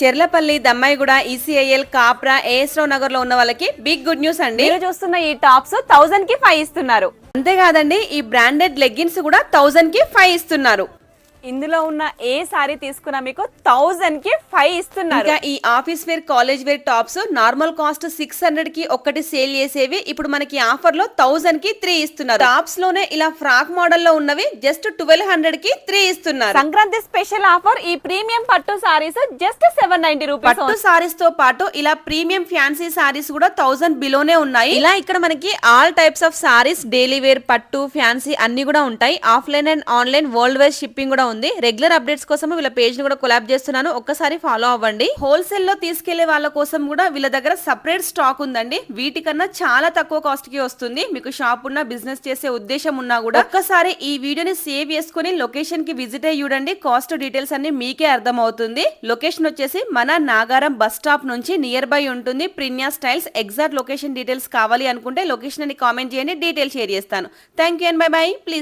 Cherlapally, Dammaiguda, ECIL, Kapra, as రావు నగర్ లో ఉన్న వాళ్ళకి బిగ్ గుడ్ న్యూస్ అండి. మీరు చూస్తున్న ఈ టాప్స్ 1000 కి 5 ఇస్తున్నారు. అంతేకాదండి, ఈ బ్రాండెడ్ లెగ్గిన్స్ కూడా 1000 కి 5 ఇస్తున్నారు. ఇందులో ఉన్న ఏ సారీ తీసుకున్నా మీకు 1000 కి 5 ఇస్తున్నారు. ఇంకా ఈ office wear, college wear tops normal cost 600 కి ఒక్కటి సేల్ చేసేవి ఇప్పుడు మనకి ఆఫర్ లో 1000 కి 3 ఇస్తున్నారు. టాప్స్ లోనే ఇలా ఫ్రాక్ మోడల్ లో ఉన్నవి జస్ట్ 1200 కి 3 ఇస్తున్నారు. సంక్రాంతి స్పెషల్ ఆఫర్ ఈ ప్రీమియం పట్టు సారీస్ జస్ట్ 790 రూపీస్. పట్టు సారీస్ తో పాటు ఇలా ప్రీమియం ఫ్యాన్సీ సారీస్ కూడా 1000 బిలోనే ఉన్నాయి. ఇలా ఇక్కడ మనకి all types of saris, daily wear, పట్టు, ఫ్యాన్సీ అన్ని కూడా ఉంటాయి. Offline and online worldwide shipping కూడా ఉంది. రెగ్యులర్ అప్డేట్స్ కోసం వీళ్ళ పేజ్ ని కూడా కొలాబ్ చేస్తున్నాను, ఒక్కసారి ఫాలో అవ్వండి. హోల్సేల్ లో తీసుకెళ్లే వాళ్ళ కోసం కూడా వీళ్ళ దగ్గర సెపరేట్ స్టాక్ ఉందండి. వీటికన్నా చాలా తక్కువ కాస్ట్ కి వస్తుంది. మీకు షాప్ ఉన్న, బిజినెస్ చేసే ఉద్దేశం ఉన్నా కూడా ఒక్కసారి ఈ వీడియోని సేవ్ చేసుకుని లొకేషన్ కి విజిట్ అయ్యి చూడండి. కాస్ట్ డీటెయిల్స్ అన్ని మీకే అర్థం అవుతుంది. లొకేషన్ వచ్చేసి మన నాగారం బస్ స్టాప్ నుంచి నియర్ బై ఉంటుంది. ప్రిన్యా స్టైల్స్. ఎగ్జాక్ట్ లొకేషన్ డీటెయిల్స్ కావాలి అనుకుంటే లొకేషన్ అని కామెంట్ చేయండి, డీటెయిల్స్ షేర్ చేస్తాను. Thank you and by by. Please